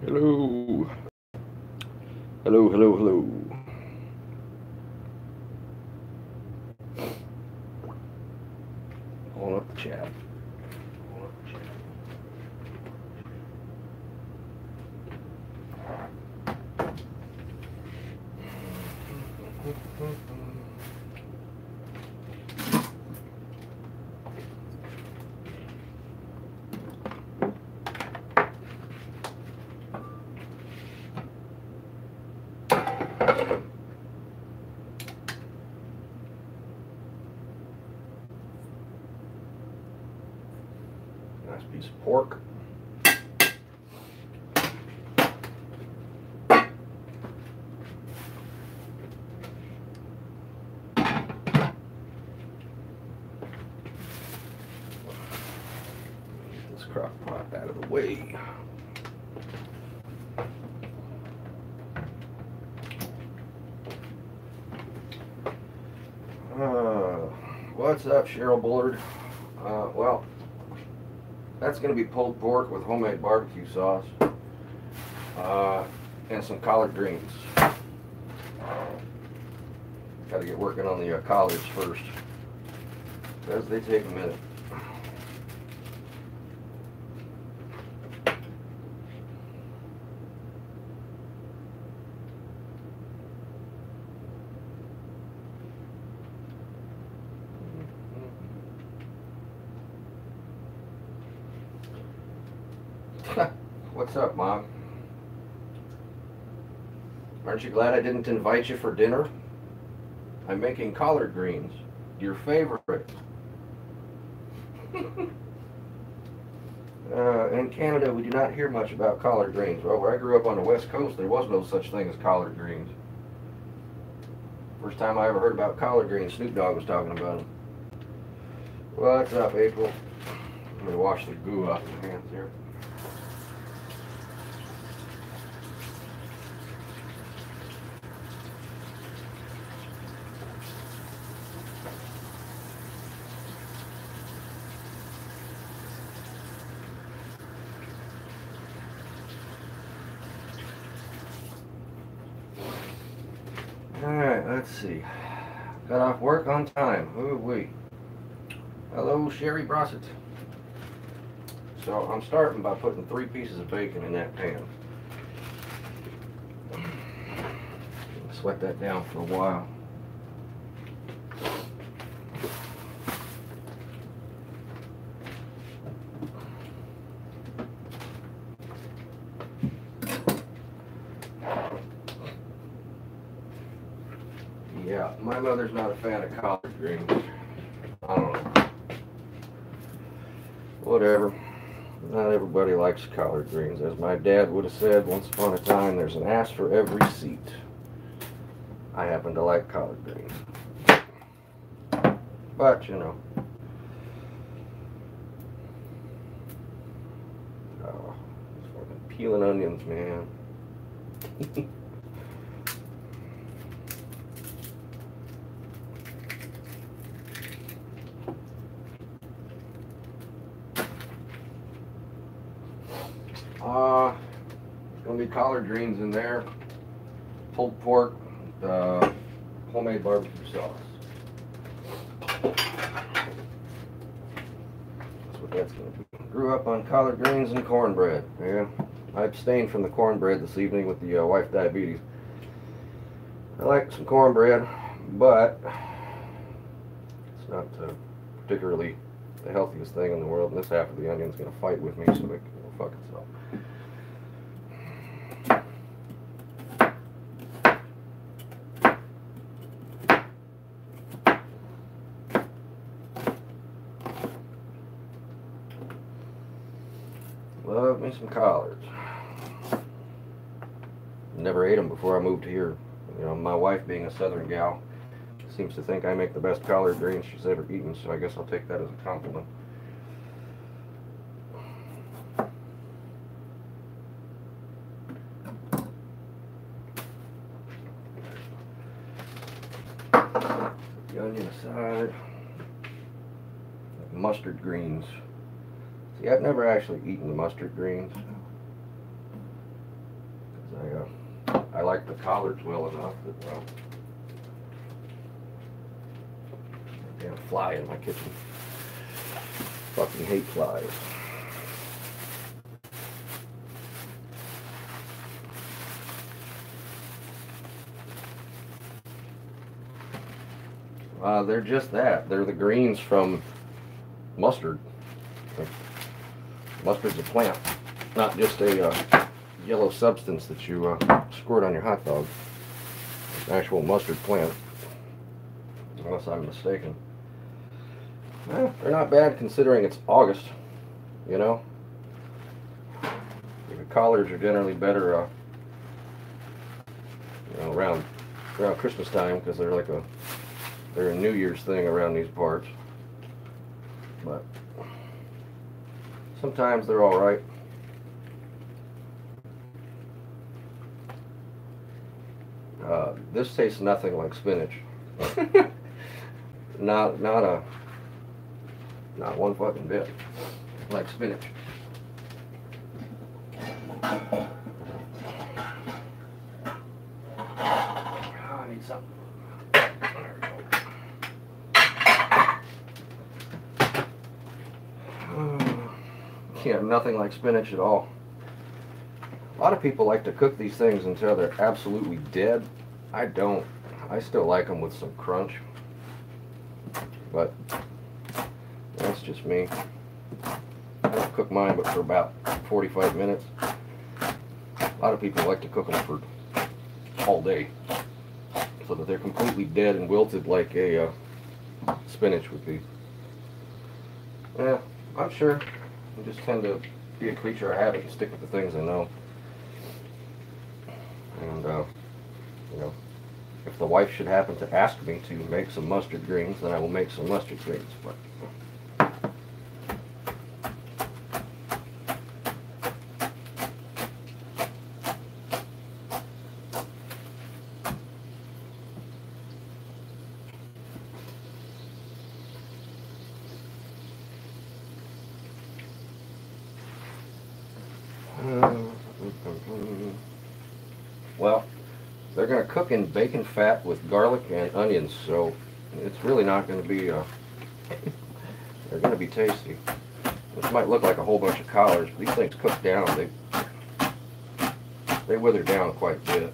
Hello. Hello, hello, hello. Hold up the chat. Nice piece of pork. Get this crock pot out of the way. What's up, Cheryl Bullard? Well, that's going to be pulled pork with homemade barbecue sauce and some collard greens. Got to get working on the collards first, because they take a minute. What's up, Mom? Aren't you glad I didn't invite you for dinner? I'm making collard greens, your favorite. In Canada, we do not hear much about collard greens. Well, where I grew up on the West Coast, there was no such thing as collard greens. First time I ever heard about collard greens, Snoop Dogg was talking about them. What's up, April? Let me wash the goo off my hands here. Alright, let's see. Got off work on time. Ooh wee. Hello, Sherry Brossett. So I'm starting by putting 3 pieces of bacon in that pan. Sweat that down for a while. Yeah, my mother's not a fan of collard greens. I don't know. Whatever. Not everybody likes collard greens. As my dad would have said once upon a time, there's an ass for every seat. I happen to like collard greens. But, you know. Oh, it's fucking peeling onions, man. Gonna be collard greens in there, pulled pork, homemade barbecue sauce. That's what that's gonna be. Grew up on collard greens and cornbread. Yeah, I abstained from the cornbread this evening with the wife diabetes. I like some cornbread, but it's not particularly the healthiest thing in the world. And this half of the onion's gonna fight with me, so it can go fuck itself. Love me some collards. Never ate them before I moved here. You know, my wife being a southern gal seems to think I make the best collard greens she's ever eaten, so I guess I'll take that as a compliment. Put the onion aside. Mustard greens. See, I've never actually eaten the mustard greens. I like the collards well enough that damn fly in my kitchen. Fucking hate flies. They're just that. They're the greens from mustard. Mustard's a plant, not just a yellow substance that you squirt on your hot dog. It's an actual mustard plant, unless I'm mistaken. Well, they're not bad considering it's August, you know. The collards are generally better, you know, around Christmas time, because they're a New Year's thing around these parts. But sometimes they're all right. This tastes nothing like spinach. not one fucking bit like spinach. Oh, I need something. There we go. Yeah, nothing like spinach at all. A lot of people like to cook these things until they're absolutely dead. I don't. I still like them with some crunch. But that's just me. I don't cook mine but for about 45 minutes. A lot of people like to cook them for all day, so that they're completely dead and wilted like a spinach would be. Yeah, I'm sure. I just tend to be a creature of habit and stick with the things I know. And, you know, if the wife should happen to ask me to make some mustard greens, then I will make some mustard greens. But well, they're going to cook in bacon fat with garlic and onions, so it's really not going to be, they're going to be tasty. This might look like a whole bunch of collards, but these things cook down, they wither down quite a bit.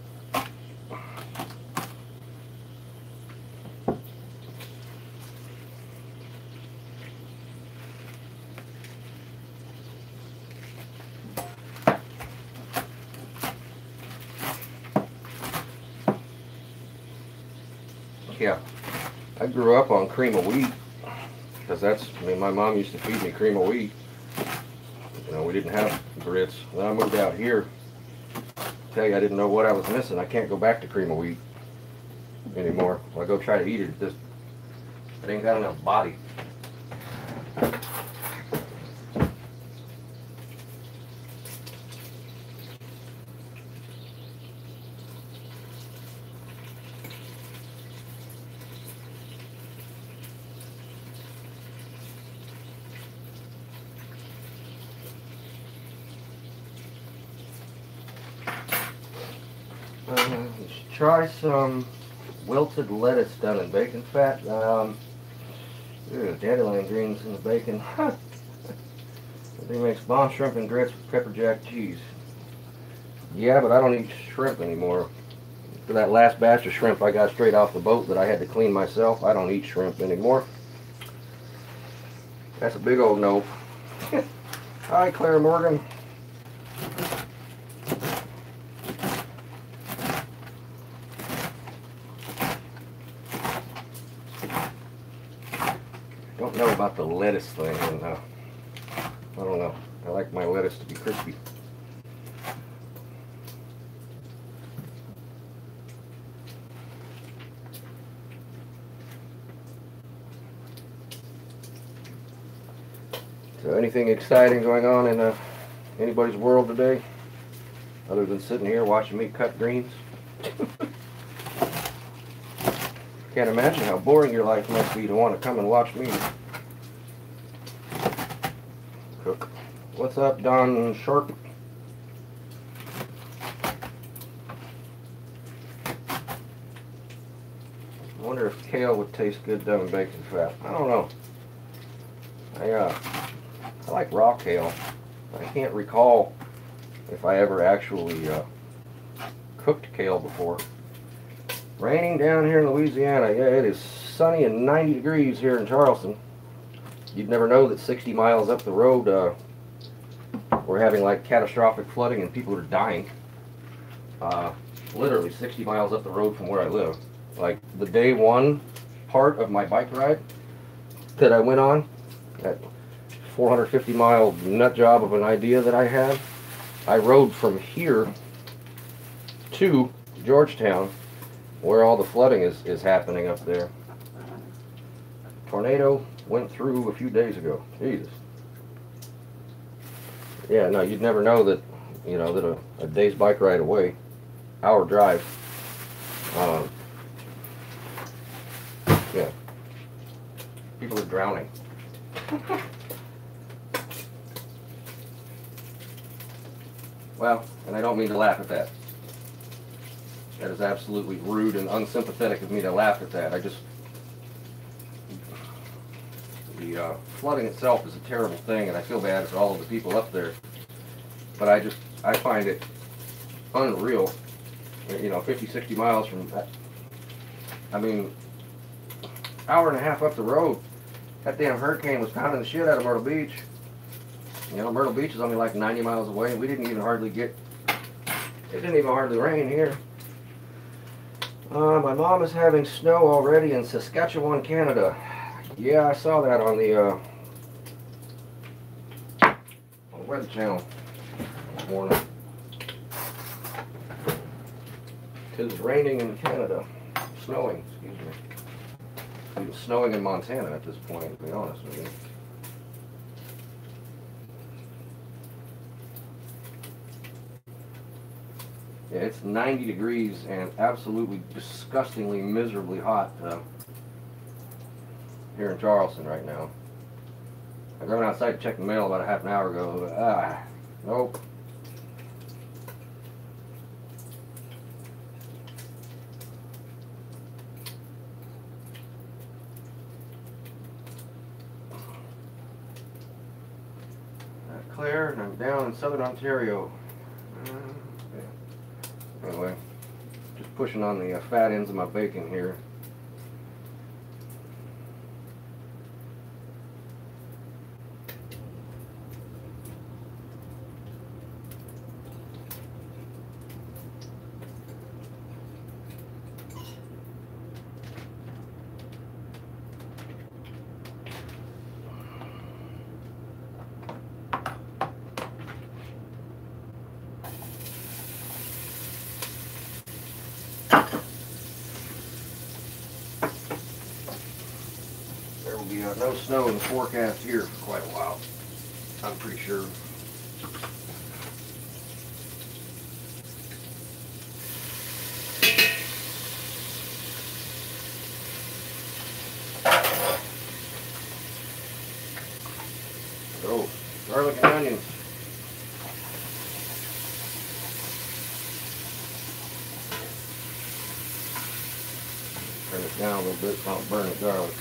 Yeah, I grew up on cream of wheat, because my mom used to feed me cream of wheat. You know, we didn't have grits. When I moved out here, I tell you, I didn't know what I was missing. I can't go back to cream of wheat anymore. When I go try to eat it, it ain't got enough body. Let's try some wilted lettuce done in bacon fat. Dandelion greens in the bacon. They make bomb shrimp and grits with pepper jack cheese. Yeah, but I don't eat shrimp anymore. For that last batch of shrimp I got straight off the boat that I had to clean myself, I don't eat shrimp anymore. That's a big old no. Hi, Claire Morgan. Don't know about the lettuce thing, and I don't know. I like my lettuce to be crispy. So anything exciting going on in anybody's world today, other than sitting here watching me cut greens? Can't imagine how boring your life must be to want to come and watch me cook. What's up, Don Sharp? I wonder if kale would taste good done in bacon fat. I don't know. I like raw kale. I can't recall if I ever actually cooked kale before. Raining down here in Louisiana. Yeah, it is sunny and 90 degrees here in Charleston. You'd never know that 60 miles up the road we're having like catastrophic flooding and people are dying. Literally 60 miles up the road from where I live. Like the day one part of my bike ride that I went on, that 450 mile nut job of an idea that I had, I rode from here to Georgetown, where all the flooding is happening up there. Tornado went through a few days ago. Jesus. Yeah, no, you'd never know that, you know, that a day's bike ride away, hour drive, yeah, people are drowning. Well, and I don't mean to laugh at that. That is absolutely rude and unsympathetic of me to laugh at that. The flooding itself is a terrible thing, and I feel bad for all of the people up there. But I find it unreal. You know, 50, 60 miles from that. I mean, hour and a half up the road, that damn hurricane was pounding the shit out of Myrtle Beach. You know, Myrtle Beach is only like 90 miles away, and we didn't even hardly get, it didn't even hardly rain here. My mom is having snow already in Saskatchewan, Canada. Yeah, I saw that on the Weather Channel this morning. It's raining in Canada. Snowing, excuse me. It's snowing in Montana at this point, to be honest with you. Yeah, it's 90 degrees and absolutely disgustingly, miserably hot here in Charleston right now. I went outside to check the mail about a half an hour ago. Nope. Claire, and I'm down in southern Ontario. Anyway, just pushing on the fat ends of my bacon here. There will be no snow in the forecast here for quite a while, I'm pretty sure. So, garlic and onions. Turn it down a little bit so I don't burn the garlic.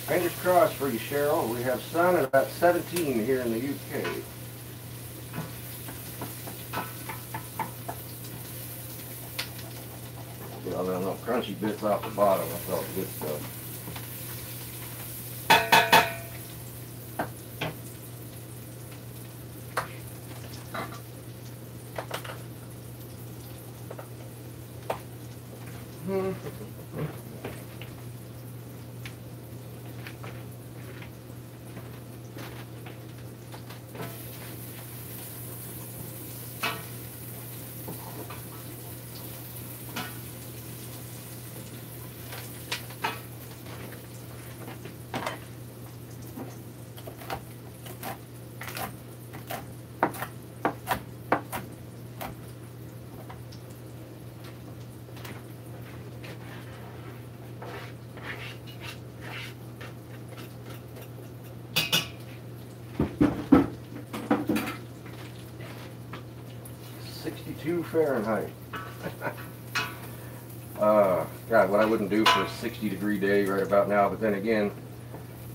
Fingers crossed for you, Cheryl. We have sun at about 17 here in the UK. Get all them little crunchy bits off the bottom. That's all the good stuff. Fahrenheit. God, what I wouldn't do for a 60-degree day right about now, but then again,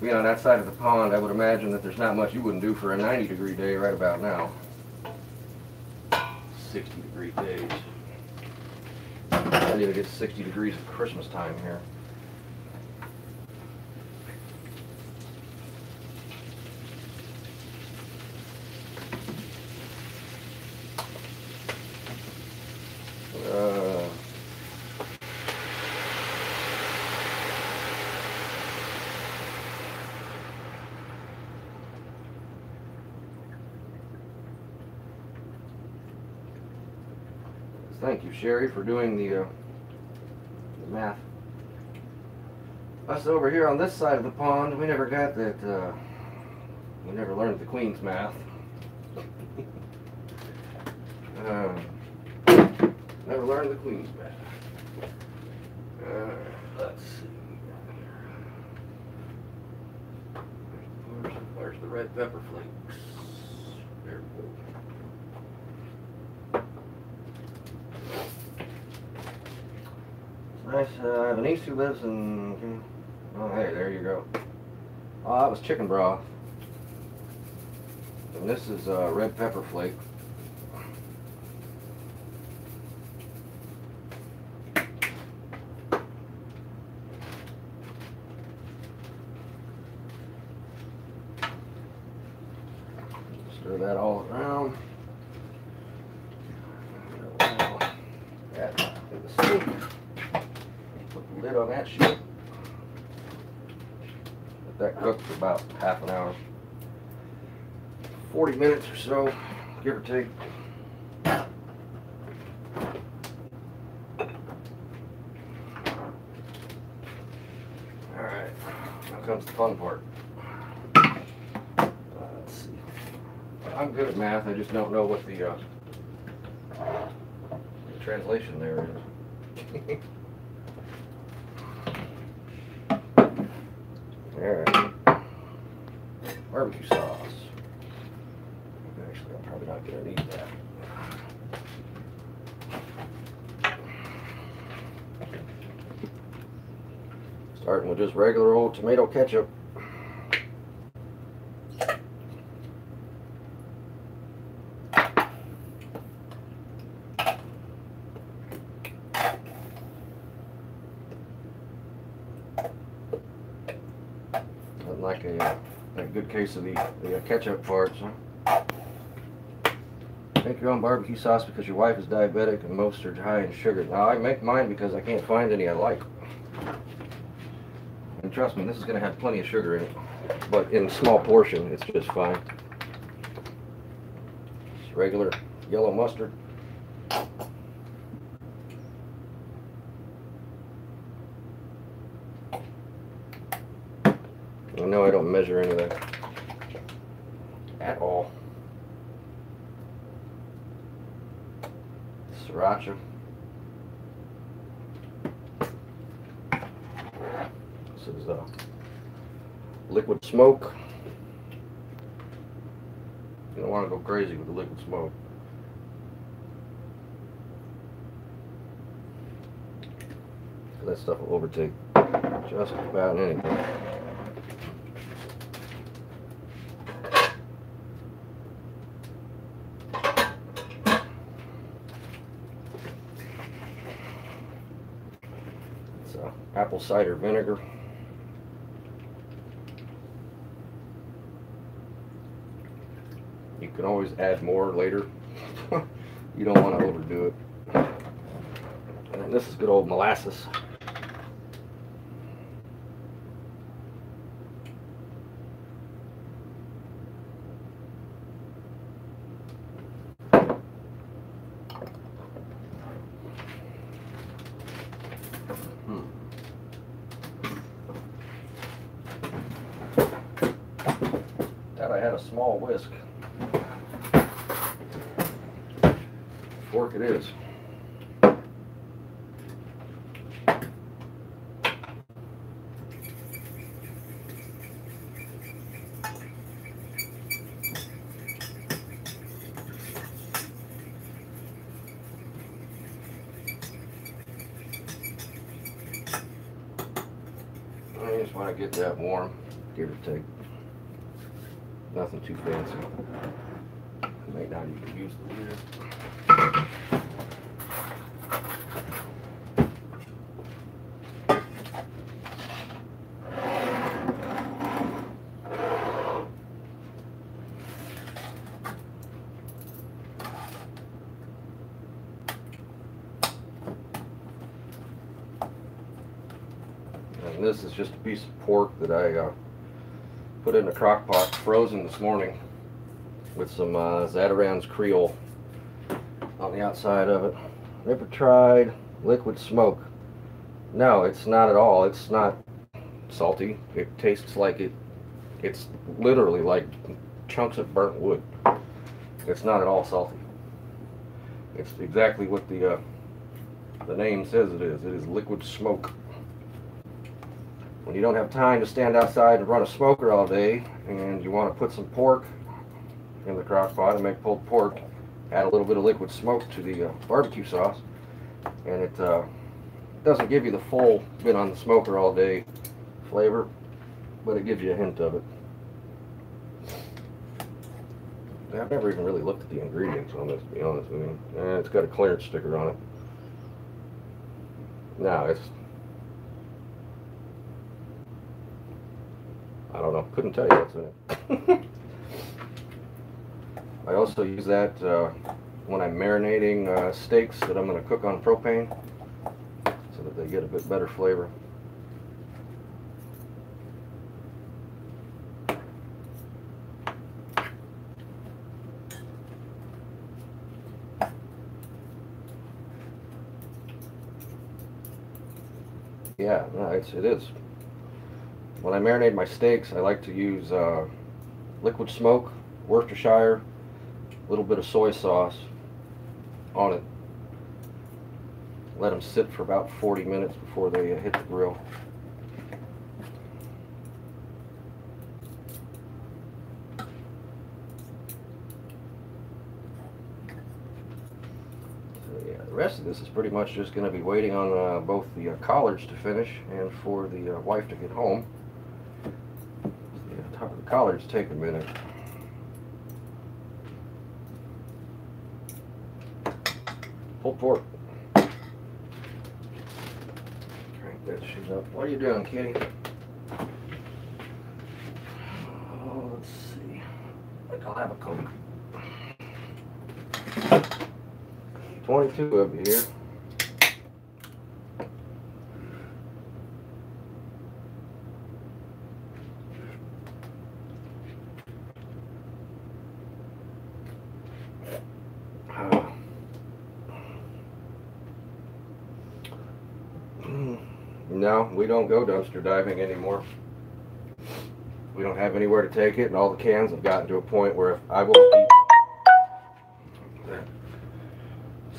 being on that side of the pond, I would imagine that there's not much you wouldn't do for a 90-degree day right about now. 60-degree days. I need to get 60 degrees at Christmas time here. Thank you, Sherry, for doing the math. Us over here on this side of the pond, we never got that, we never learned the Queen's math. Never learned the Queen's math. Let's see. Where's the red pepper flakes? There we go. Nice. I have a niece who lives in. Oh, hey, there you go. Oh, that was chicken broth. And this is red pepper flake. Stir that all around. Add in the sink. Lid on that shit. Let that cook for about half an hour. 40 minutes or so, give or take. Alright, now comes the fun part. Let's see. I'm good at math, I just don't know what the translation there is. Alright. Barbecue sauce. Actually, I'm probably not going to need that. Starting with just regular old tomato ketchup. Like a good case of the ketchup parts, huh? Make your own barbecue sauce because your wife is diabetic and most are high in sugar. Now I make mine because I can't find any I like. And trust me, this is going to have plenty of sugar in it, but in small portion, it's just fine. Just regular yellow mustard. No, I don't measure anything at all. Sriracha. This is liquid smoke. You don't want to go crazy with the liquid smoke. That stuff will overtake just about anything. Apple cider vinegar. You can always add more later. You don't want to overdo it. And this is good old molasses. I had a small whisk. Fork it is. just want to get that warm, give or take. Nothing too fancy. I might not even use the lid. And this is just a piece of pork that I put in a crock pot, frozen this morning, with some Zatarain's Creole on the outside of it. Never tried liquid smoke. No, it's not at all. It's not salty. It tastes like it's literally like chunks of burnt wood. It's not at all salty. It's exactly what the name says it is. It is liquid smoke. When you don't have time to stand outside and run a smoker all day, and you want to put some pork in the crock pot and make pulled pork, add a little bit of liquid smoke to the barbecue sauce, and it doesn't give you the full been on the smoker all day flavor, but it gives you a hint of it. I've never even really looked at the ingredients on this, to be honest with you. It's got a clearance sticker on it. No, it's, I don't know, couldn't tell you what's in it. I also use that when I'm marinating steaks that I'm going to cook on propane, so that they get a bit better flavor. Yeah, no, it is. When I marinate my steaks, I like to use liquid smoke, Worcestershire, a little bit of soy sauce on it. Let them sit for about 40 minutes before they hit the grill. The rest of this is pretty much just going to be waiting on both the collards to finish and for the wife to get home. The collards take a minute. Pulled pork. Crank that shit up. What are you doing, kitty? Oh, let's see. I think I'll have a Coke. 22 of you here. No, we don't go dumpster diving anymore. We don't have anywhere to take it, and all the cans have gotten to a point where if I won't eat...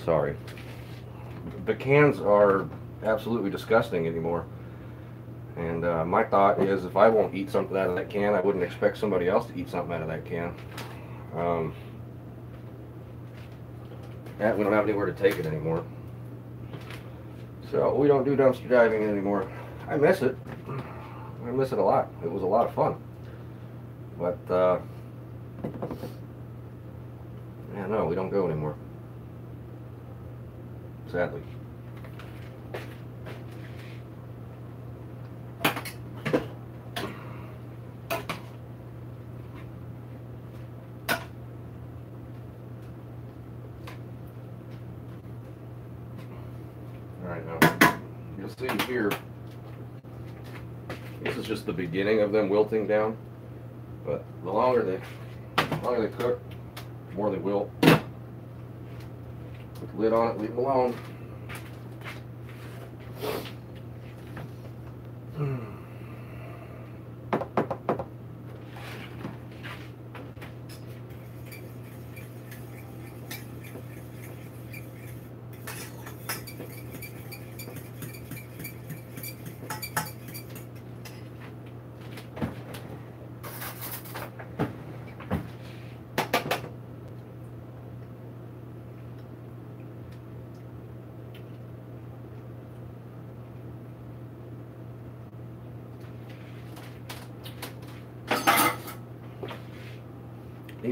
Sorry. The cans are absolutely disgusting anymore. And my thought is, if I won't eat something out of that can, I wouldn't expect somebody else to eat something out of that can. We don't have anywhere to take it anymore. So we don't do dumpster diving anymore. I miss it. I miss it a lot. It was a lot of fun. But, yeah, no, we don't go anymore. Sadly. Alright, now, you'll see here, this is just the beginning of them wilting down, but the longer they cook, the more they wilt. Put the lid on it, leave them alone.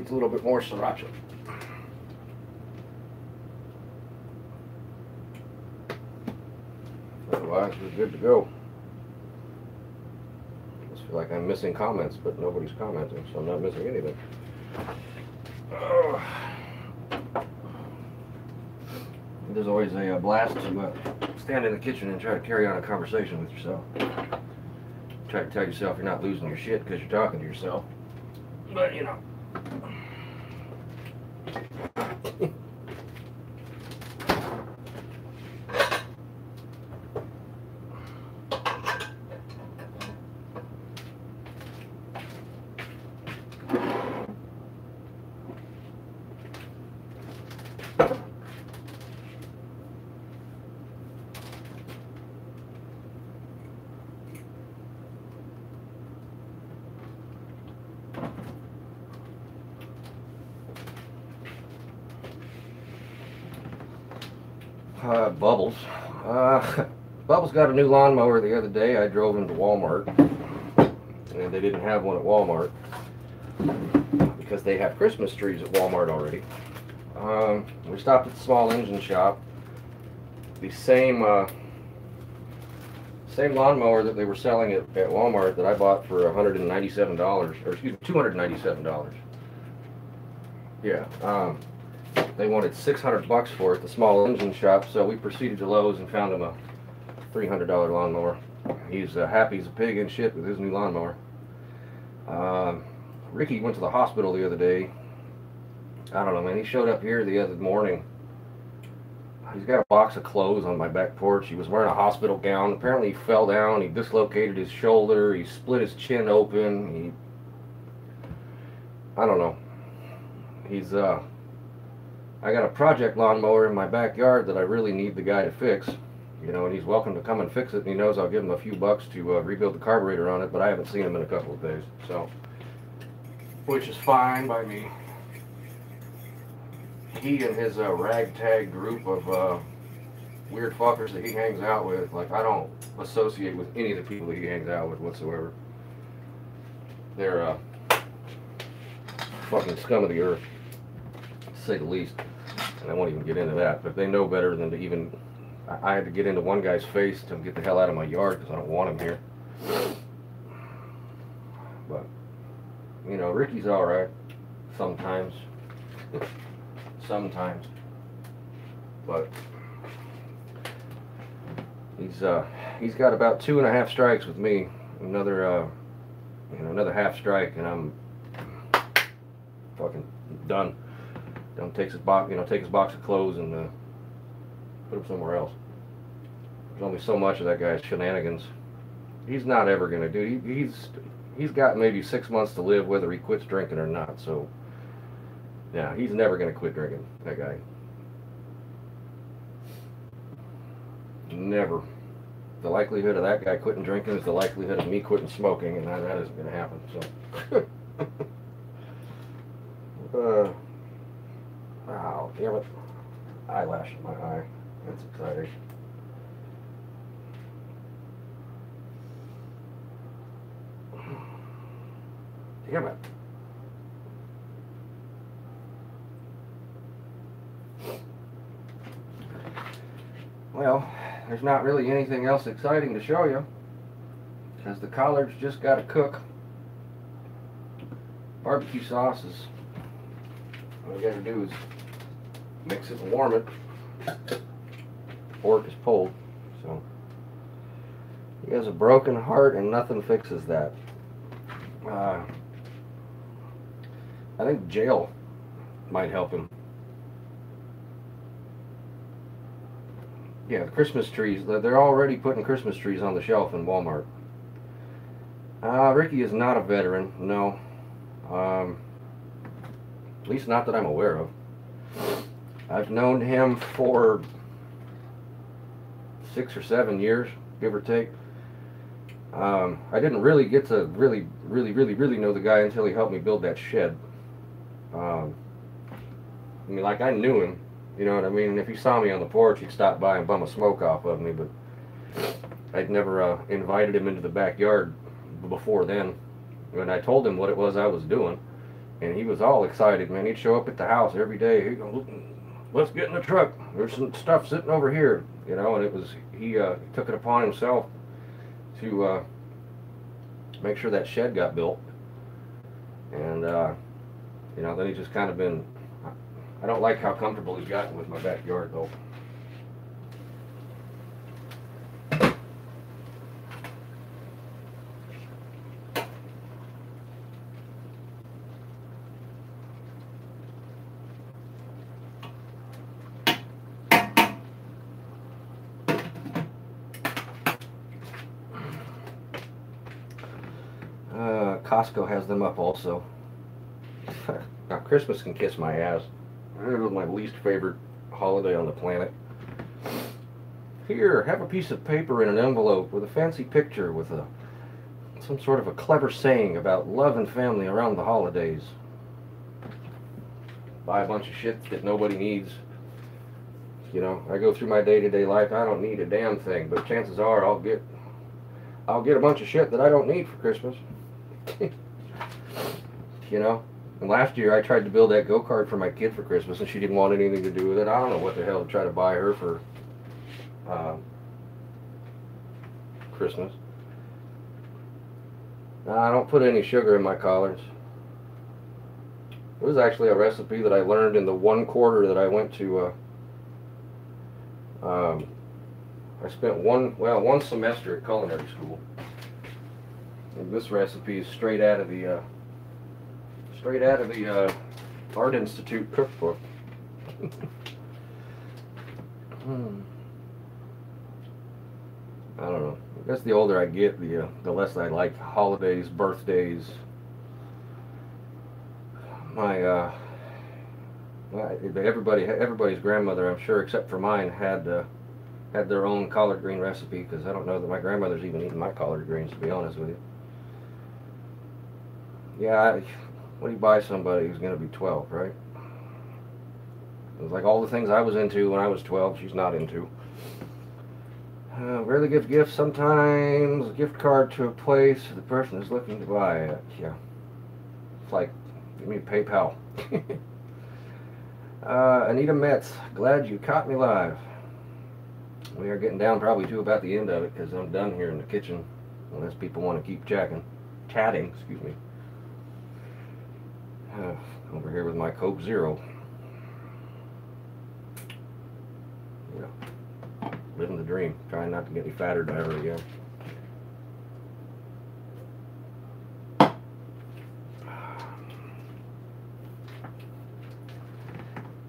needs a little bit more sriracha. Otherwise, we're good to go. I just feel like I'm missing comments, but nobody's commenting, so I'm not missing anything. There's always a blast to stand in the kitchen and try to carry on a conversation with yourself. Try to tell yourself you're not losing your shit because you're talking to yourself. But, you know. Bubbles. Bubbles got a new lawnmower the other day. I drove into Walmart, and they didn't have one at Walmart because they have Christmas trees at Walmart already. We stopped at the small engine shop. The same lawnmower that they were selling at Walmart that I bought for $197, or excuse me, $297. Yeah. They wanted $600 for it, the small engine shop, so we proceeded to Lowe's and found him a $300 lawnmower. He's happy as a pig and shit with his new lawnmower. Ricky went to the hospital the other day. I don't know, man. He showed up here the other morning. He's got a box of clothes on my back porch. He was wearing a hospital gown. Apparently he fell down. He dislocated his shoulder. He split his chin open. I don't know. He's I got a project lawnmower in my backyard that I really need the guy to fix, you know, and he's welcome to come and fix it, and he knows I'll give him a few bucks to rebuild the carburetor on it, but I haven't seen him in a couple of days, so, which is fine by me. He and his ragtag group of weird fuckers that he hangs out with, like, I don't associate with any of the people that he hangs out with whatsoever. They're fucking scum of the earth, to say the least. And I won't even get into that, but they know better than to even... I had to get into one guy's face to get the hell out of my yard because I don't want him here. But, you know, Ricky's alright. Sometimes. Sometimes. But he's got about 2.5 strikes with me. Another another half strike and I'm fucking done. Don't take his box, take his box of clothes and put him somewhere else. There's only so much of that guy's shenanigans. He's not ever gonna do. He's got maybe 6 months to live, whether he quits drinking or not. So, yeah, he's never gonna quit drinking. That guy. Never. The likelihood of that guy quitting drinking is the likelihood of me quitting smoking, and that isn't gonna happen. So. Oh, damn it. Eyelash in my eye. That's exciting. Damn it. Well, there's not really anything else exciting to show you, because the collards just got to cook. Barbecue sauce is, all you got to do is mix it and warm it. Pork is pulled, so he has a broken heart and nothing fixes that. I think jail might help him. Yeah, the Christmas trees, they're already putting Christmas trees on the shelf in Walmart. Ricky is not a veteran, no. At least not that I'm aware of. I've known him for 6 or 7 years, give or take. I didn't really get to really know the guy until he helped me build that shed. I mean, like, I knew him, you know what I mean? And if he saw me on the porch, he'd stop by and bum a smoke off of me, but I'd never invited him into the backyard before then. When I told him what it was I was doing, And he was all excited, man. He'd show up at the house every day. He'd go, let's get in the truck. There's some stuff sitting over here, you know. And it was he took it upon himself to make sure that shed got built. And you know, then he's just kind of been. I don't like how comfortable he's gotten with my backyard, though. Costco has them up also. Now, Christmas can kiss my ass. It was my least favorite holiday on the planet. Here, have a piece of paper in an envelope with a fancy picture with some sort of a clever saying about love and family around the holidays. Buy a bunch of shit that nobody needs. You know, I go through my day-to-day life. I don't need a damn thing, but chances are I'll get a bunch of shit that I don't need for Christmas. You know, and last year I tried to build that go-kart for my kid for Christmas, and she didn't want anything to do with it. I don't know what the hell to try to buy her for Christmas. I don't put any sugar in my collards. It was actually a recipe that I learned in the 1 quarter that I went to. I spent one semester at culinary school. And this recipe is straight out of the Art Institute cookbook. I don't know. I guess the older I get, the less I like holidays, birthdays. Everybody's grandmother, I'm sure, except for mine, had their own collard green recipe, because I don't know that my grandmother's even eaten my collard greens, to be honest with you. Yeah, what do you buy somebody who's going to be 12, right? It was like all the things I was into when I was 12, she's not into. Rarely give gifts, sometimes a gift card to a place the person is looking to buy it. Yeah. It's like, give me PayPal. Anita Metz, glad you caught me live. We are getting down probably to about the end of it, because I'm done here in the kitchen, unless people want to keep chatting, excuse me. Over here with my Coke Zero. Yeah. Living the dream. Trying not to get any fatter ever again.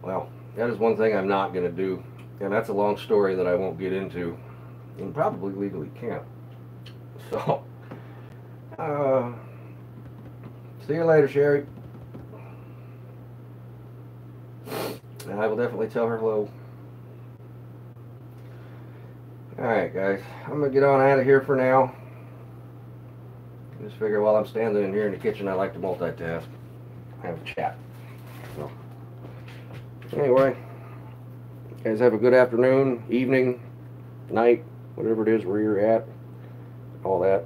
Well, that is one thing I'm not going to do. And that's a long story that I won't get into. And probably legally can't. So, see you later, Sherry. And I will definitely tell her hello. Alright, guys. I'm going to get on out of here for now. Just figure while I'm standing in here in the kitchen, I like to multitask. Have a chat. So, anyway, you guys have a good afternoon, evening, night, whatever it is where you're at. All that.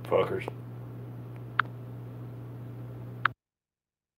Fuckers.